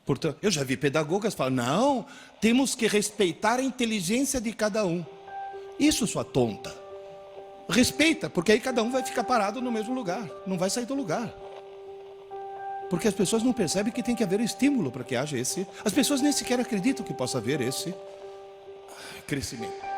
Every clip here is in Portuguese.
Portanto, eu já vi pedagogas falar, não, temos que respeitar a inteligência de cada um. Isso, sua tonta. Respeita, porque aí cada um vai ficar parado no mesmo lugar, não vai sair do lugar. Porque as pessoas não percebem que tem que haver estímulo para que haja esse... As pessoas nem sequer acreditam que possa haver esse crescimento.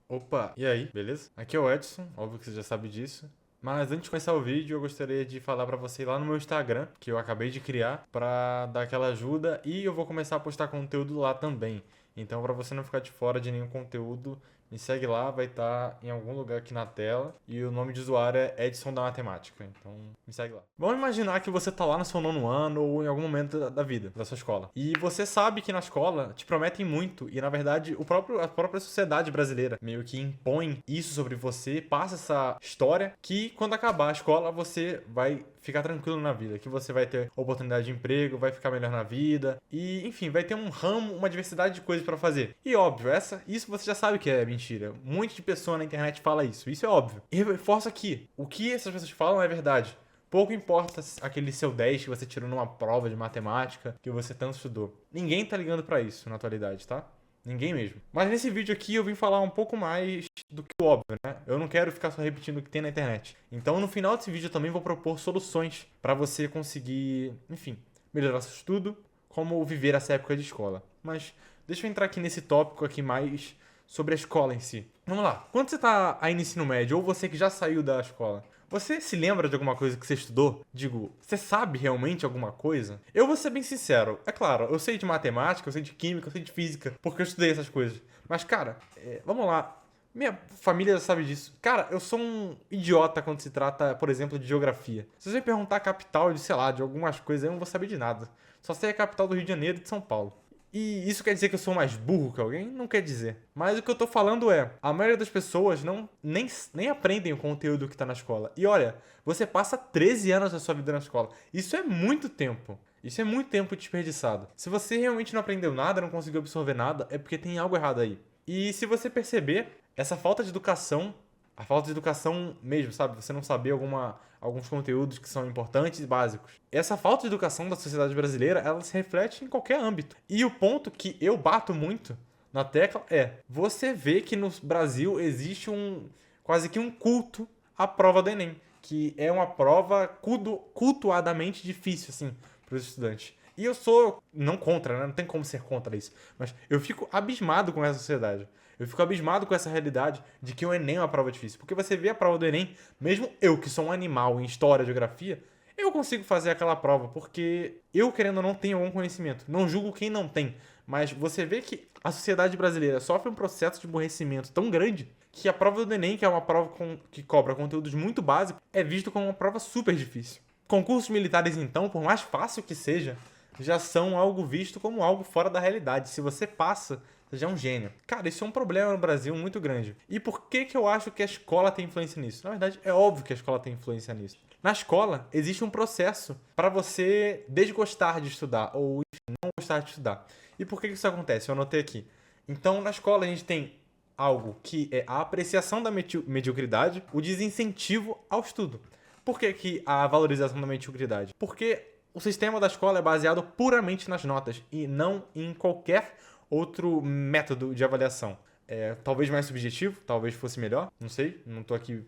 Opa, e aí, beleza? Aqui é o Edson, óbvio que você já sabe disso. Mas antes de começar o vídeo, eu gostaria de falar pra você ir lá no meu Instagram, que eu acabei de criar, pra dar aquela ajuda e eu vou começar a postar conteúdo lá também. Então, pra você não ficar de fora de nenhum conteúdo, me segue lá, vai estar em algum lugar aqui na tela e o nome de usuário é Edson da Matemática. Então, me segue lá. Vamos imaginar que você tá lá no seu nono ano ou em algum momento da vida, da sua escola. E você sabe que na escola te prometem muito e, na verdade, a própria sociedade brasileira meio que impõe isso sobre você, passa essa história que quando acabar a escola você vai ficar tranquilo na vida, que você vai ter oportunidade de emprego, vai ficar melhor na vida e, enfim, vai ter um ramo, uma diversidade de coisas pra fazer. E óbvio, isso você já sabe que é mentira. Um monte de pessoa na internet fala isso é óbvio. E eu reforço aqui, o que essas pessoas falam é verdade. Pouco importa aquele seu 10 que você tirou numa prova de matemática que você tanto estudou. Ninguém tá ligando pra isso na atualidade, tá? Ninguém mesmo. Mas nesse vídeo aqui eu vim falar um pouco mais do que o óbvio, né? Eu não quero ficar só repetindo o que tem na internet. Então no final desse vídeo eu também vou propor soluções pra você conseguir, enfim, melhorar seu estudo, como viver essa época de escola. Mas deixa eu entrar aqui nesse tópico aqui mais sobre a escola em si. Vamos lá. Quando você tá aí no ensino médio, ou você que já saiu da escola, você se lembra de alguma coisa que você estudou? Digo, você sabe realmente alguma coisa? Eu vou ser bem sincero. É claro, eu sei de matemática, eu sei de química, eu sei de física, porque eu estudei essas coisas. Mas, cara, vamos lá. Minha família já sabe disso. Cara, eu sou um idiota quando se trata, por exemplo, de geografia. Se você me perguntar a capital de, sei lá, de algumas coisas, eu não vou saber de nada. Só sei a capital do Rio de Janeiro e de São Paulo. E isso quer dizer que eu sou mais burro que alguém? Não quer dizer. Mas o que eu tô falando é, a maioria das pessoas nem aprendem o conteúdo que tá na escola. E olha, você passa 13 anos da sua vida na escola. Isso é muito tempo. Isso é muito tempo desperdiçado. Se você realmente não aprendeu nada, não conseguiu absorver nada, é porque tem algo errado aí. E se você perceber, essa falta de educação, a falta de educação mesmo, sabe? Você não saber alguns conteúdos que são importantes e básicos. Essa falta de educação da sociedade brasileira, ela se reflete em qualquer âmbito. E o ponto que eu bato muito na tecla é, você vê que no Brasil existe quase que um culto à prova do Enem, que é uma prova cultuadamente difícil, assim, para os estudantes. E eu sou, não contra, né? Não tem como ser contra isso. Mas eu fico abismado com essa sociedade. Eu fico abismado com essa realidade de que o Enem é uma prova difícil. Porque você vê a prova do Enem, mesmo eu que sou um animal em história, geografia, eu consigo fazer aquela prova. Porque eu, querendo ou não, tenho algum conhecimento. Não julgo quem não tem. Mas você vê que a sociedade brasileira sofre um processo de emburrecimento tão grande que a prova do Enem, que é uma prova que cobra conteúdos muito básicos, é visto como uma prova super difícil. Concursos militares, então, por mais fácil que seja, já são algo visto como algo fora da realidade. Se você passa, você já é um gênio. Cara, isso é um problema no Brasil muito grande. E por que eu acho que a escola tem influência nisso? Na verdade, é óbvio que a escola tem influência nisso. Na escola, existe um processo para você desgostar de estudar ou não gostar de estudar. E por que isso acontece? Eu anotei aqui. Então, na escola, a gente tem algo que é a apreciação da mediocridade, o desincentivo ao estudo. Por que a valorização da mediocridade? Porque o sistema da escola é baseado puramente nas notas e não em qualquer outro método de avaliação. Talvez mais subjetivo, talvez fosse melhor, não sei, não tô aqui,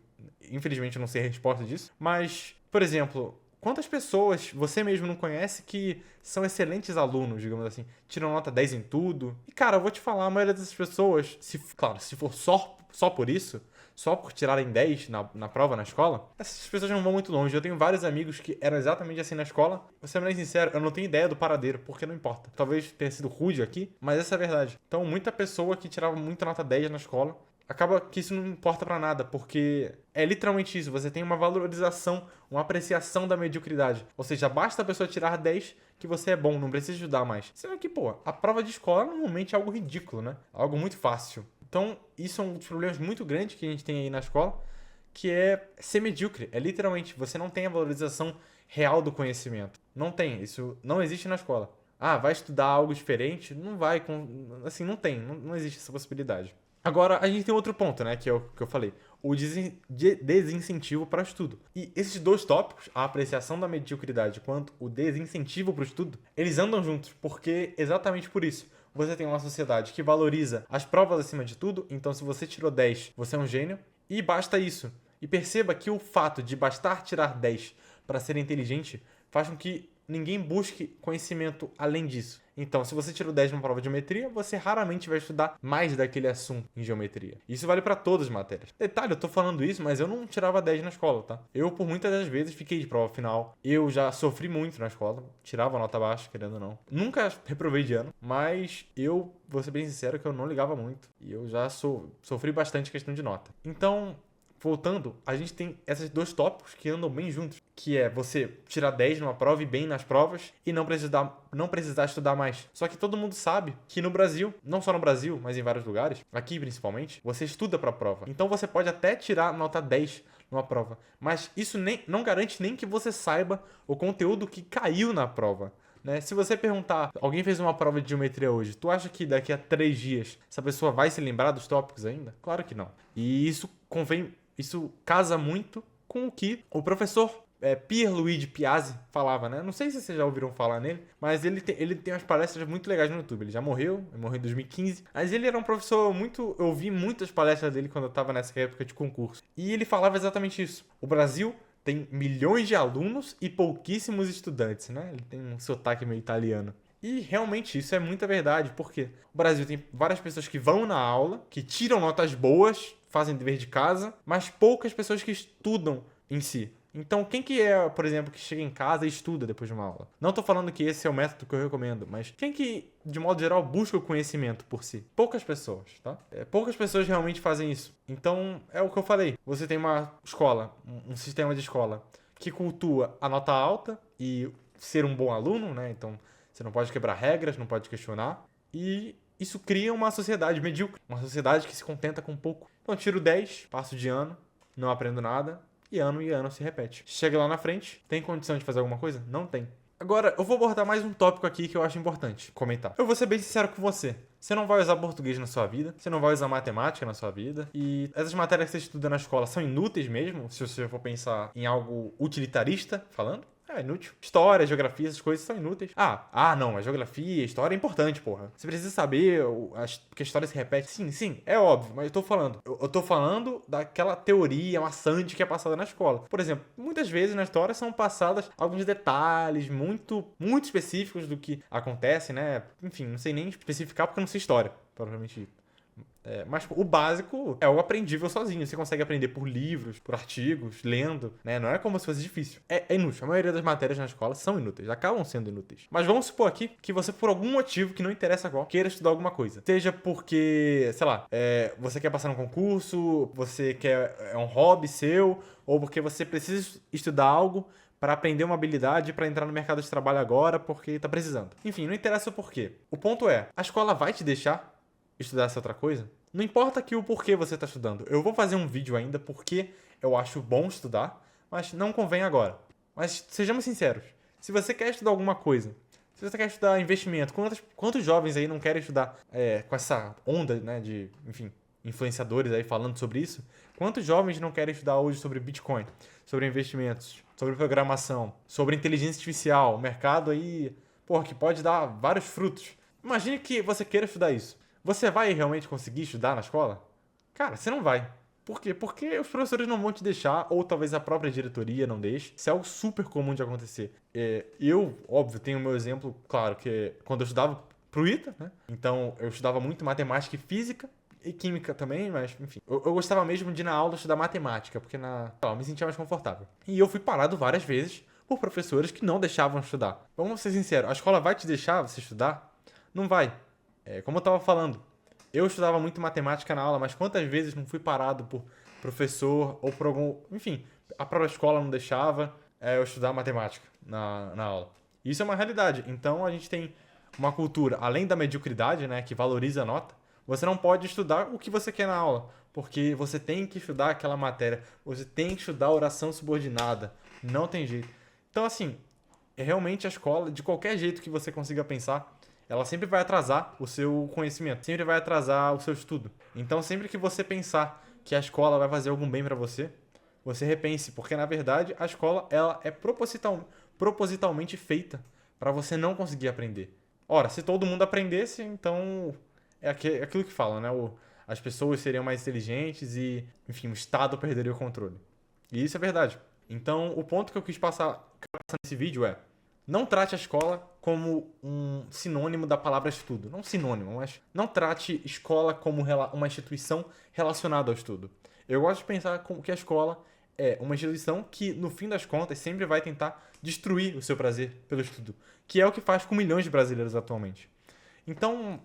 infelizmente eu não sei a resposta disso. Mas, por exemplo, quantas pessoas você mesmo não conhece que são excelentes alunos, digamos assim, tiram nota 10 em tudo? E cara, eu vou te falar, a maioria dessas pessoas, claro, se for só por isso, só por tirarem 10 na prova na escola, essas pessoas não vão muito longe. Eu tenho vários amigos que eram exatamente assim na escola. Vou ser bem sincero, eu não tenho ideia do paradeiro, porque não importa. Talvez tenha sido rude aqui, mas essa é a verdade. Então, muita pessoa que tirava muita nota 10 na escola, acaba que isso não importa pra nada, porque é literalmente isso. Você tem uma valorização, uma apreciação da mediocridade. Ou seja, basta a pessoa tirar 10 que você é bom, não precisa estudar mais. Sendo que, pô, a prova de escola normalmente é algo ridículo, né? Algo muito fácil. Então, isso é um dos problemas muito grandes que a gente tem aí na escola, que é ser medíocre. É literalmente, você não tem a valorização real do conhecimento. Não tem, isso não existe na escola. Ah, vai estudar algo diferente? Não vai, assim, não tem, não existe essa possibilidade. Agora, a gente tem outro ponto, né, que é o que eu falei, o desincentivo para o estudo. E esses dois tópicos, a apreciação da mediocridade quanto o desincentivo para o estudo, eles andam juntos, porque exatamente por isso. Você tem uma sociedade que valoriza as provas acima de tudo, então se você tirou 10, você é um gênio, e basta isso. E perceba que o fato de bastar tirar 10 para ser inteligente faz com que ninguém busque conhecimento além disso. Então, se você tirou 10 numa prova de geometria, você raramente vai estudar mais daquele assunto em geometria. Isso vale para todas as matérias. Detalhe, eu tô falando isso, mas eu não tirava 10 na escola, tá? Eu, por muitas das vezes, fiquei de prova final. Eu já sofri muito na escola, tirava nota baixa, querendo ou não. Nunca reprovei de ano, mas eu, vou ser bem sincero, que eu não ligava muito. E eu já sofri bastante questão de nota. Então, voltando, a gente tem esses dois tópicos que andam bem juntos, que é você tirar 10 numa prova e bem nas provas e não precisar estudar mais. Só que todo mundo sabe que no Brasil, não só no Brasil, mas em vários lugares, aqui principalmente, você estuda para a prova. Então você pode até tirar nota 10 numa prova, mas isso não garante nem que você saiba o conteúdo que caiu na prova. Né? Se você perguntar, alguém fez uma prova de geometria hoje, tu acha que daqui a 3 dias essa pessoa vai se lembrar dos tópicos ainda? Claro que não. E isso casa muito com o que o professor Pierluigi Piazzi falava, né? Não sei se vocês já ouviram falar nele, mas ele tem umas palestras muito legais no YouTube. Ele já morreu em 2015, mas ele era um professor muito... Eu ouvi muitas palestras dele quando eu estava nessa época de concurso. E ele falava exatamente isso. O Brasil tem milhões de alunos e pouquíssimos estudantes, né? Ele tem um sotaque meio italiano. E realmente isso é muita verdade, porque o Brasil tem várias pessoas que vão na aula, que tiram notas boas, fazem dever de casa, mas poucas pessoas que estudam em si. Então, quem que é, por exemplo, que chega em casa e estuda depois de uma aula? Não tô falando que esse é o método que eu recomendo, mas quem que, de modo geral, busca o conhecimento por si? Poucas pessoas, tá? Poucas pessoas realmente fazem isso. Então, é o que eu falei. Você tem uma escola, um sistema de escola que cultua a nota alta e ser um bom aluno, né? Então, você não pode quebrar regras, não pode questionar. E isso cria uma sociedade medíocre, uma sociedade que se contenta com pouco. Então, eu tiro 10, passo de ano, não aprendo nada, e ano se repete. Chega lá na frente, tem condição de fazer alguma coisa? Não tem. Agora, eu vou abordar mais um tópico aqui que eu acho importante comentar. Eu vou ser bem sincero com você. Você não vai usar português na sua vida, você não vai usar matemática na sua vida, e essas matérias que você estuda na escola são inúteis mesmo, se você for pensar em algo utilitarista falando. É inútil. História, geografia, essas coisas são inúteis. Não, a geografia, a história é importante, porra. Você precisa saber porque a história se repete. Sim, é óbvio, mas eu tô falando daquela teoria maçante que é passada na escola. Por exemplo, muitas vezes na história são passadas alguns detalhes muito, muito específicos do que acontece, né? Enfim, não sei nem especificar porque eu não sei história, provavelmente dito. Mas o básico é o aprendível sozinho. Você consegue aprender por livros, por artigos, lendo, né? Não é como se fosse difícil. É inútil. A maioria das matérias na escola são inúteis, acabam sendo inúteis. Mas vamos supor aqui que você, por algum motivo que não interessa qual, queira estudar alguma coisa. Seja porque, sei lá, você quer passar num concurso, você quer um hobby seu, ou porque você precisa estudar algo para aprender uma habilidade para entrar no mercado de trabalho agora porque tá precisando. Enfim, não interessa o porquê. O ponto é, a escola vai te deixar estudar essa outra coisa? Não importa aqui o porquê você está estudando. Eu vou fazer um vídeo ainda porque eu acho bom estudar, mas não convém agora. Mas sejamos sinceros. Se você quer estudar alguma coisa, se você quer estudar investimento, quantos jovens aí não querem estudar com essa onda, né, de, enfim, influenciadores aí falando sobre isso? Quantos jovens não querem estudar hoje sobre Bitcoin, sobre investimentos, sobre programação, sobre inteligência artificial, mercado aí, que pode dar vários frutos. Imagine que você queira estudar isso. Você vai realmente conseguir estudar na escola? Cara, você não vai. Por quê? Porque os professores não vão te deixar, ou talvez a própria diretoria não deixe. Isso é algo super comum de acontecer. Eu, óbvio, tenho o meu exemplo, claro, que quando eu estudava pro ITA, né? Então, eu estudava muito matemática e física, e química também, mas, enfim. Eu gostava mesmo de, na aula, estudar matemática, porque eu me sentia mais confortável. E eu fui parado várias vezes por professores que não deixavam estudar. Vamos ser sinceros, a escola vai te deixar você estudar? Não vai. Como eu estava falando, eu estudava muito matemática na aula, mas quantas vezes não fui parado por professor ou por algum... Enfim, a própria escola não deixava eu estudar matemática na aula. Isso é uma realidade. Então a gente tem uma cultura, além da mediocridade, né, que valoriza a nota, você não pode estudar o que você quer na aula, porque você tem que estudar aquela matéria, você tem que estudar oração subordinada, não tem jeito. Então, assim, realmente a escola, de qualquer jeito que você consiga pensar, ela sempre vai atrasar o seu conhecimento, sempre vai atrasar o seu estudo. Então, sempre que você pensar que a escola vai fazer algum bem pra você, você repense, porque na verdade a escola ela é propositalmente feita para você não conseguir aprender. Ora, se todo mundo aprendesse, então é aquilo que falam, né? As pessoas seriam mais inteligentes e, enfim, o Estado perderia o controle. E isso é verdade. Então, o ponto que eu quis passar nesse vídeo é: não trate a escola como um sinônimo da palavra estudo. Não sinônimo, mas não trate escola como uma instituição relacionada ao estudo. Eu gosto de pensar que a escola é uma instituição que, no fim das contas, sempre vai tentar destruir o seu prazer pelo estudo, que é o que faz com milhões de brasileiros atualmente. Então,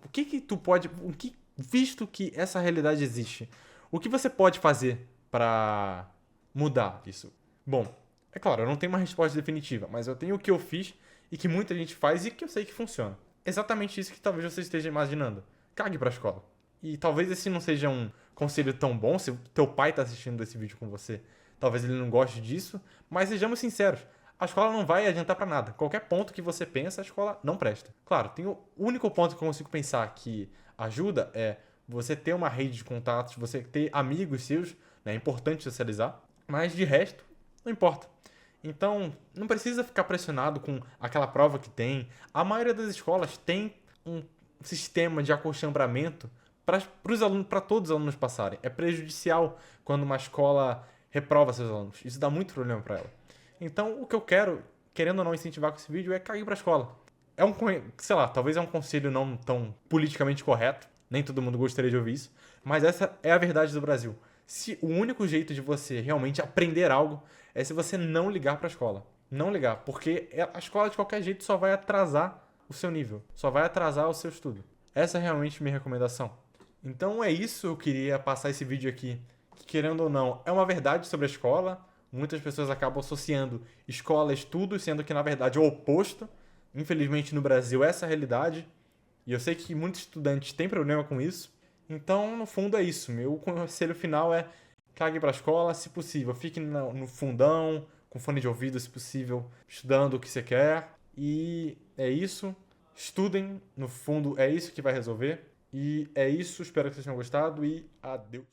visto que essa realidade existe, o que você pode fazer para mudar isso? Bom, é claro, eu não tenho uma resposta definitiva, mas eu tenho o que eu fiz e que muita gente faz e que eu sei que funciona. Exatamente isso que talvez você esteja imaginando. Cague pra escola. E talvez esse não seja um conselho tão bom se o teu pai tá assistindo esse vídeo com você. Talvez ele não goste disso, mas sejamos sinceros. A escola não vai adiantar pra nada. Qualquer ponto que você pensa, a escola não presta. Claro, tem o único ponto que eu consigo pensar que ajuda é você ter uma rede de contatos, você ter amigos seus, né? É importante socializar, mas de resto, não importa. Então, não precisa ficar pressionado com aquela prova que tem. A maioria das escolas tem um sistema de acolchamento para todos os alunos passarem. É prejudicial quando uma escola reprova seus alunos. Isso dá muito problema para ela. Então, o que eu quero, querendo ou não incentivar com esse vídeo, é cair para a escola. Sei lá, talvez é um conselho não tão politicamente correto, nem todo mundo gostaria de ouvir isso, mas essa é a verdade do Brasil. Se o único jeito de você realmente aprender algo é se você não ligar para a escola. Não ligar, porque a escola de qualquer jeito só vai atrasar o seu nível, só vai atrasar o seu estudo. Essa é realmente minha recomendação. Então é isso, eu queria passar esse vídeo aqui, que querendo ou não, é uma verdade sobre a escola. Muitas pessoas acabam associando escola a estudo, sendo que na verdade é o oposto. Infelizmente no Brasil essa é a realidade, e eu sei que muitos estudantes têm problema com isso. Então, no fundo é isso. Meu conselho final é: cague para a escola, se possível, fique no fundão, com fone de ouvido, se possível, estudando o que você quer. E é isso. Estudem, no fundo é isso que vai resolver. E é isso, espero que vocês tenham gostado e adeus.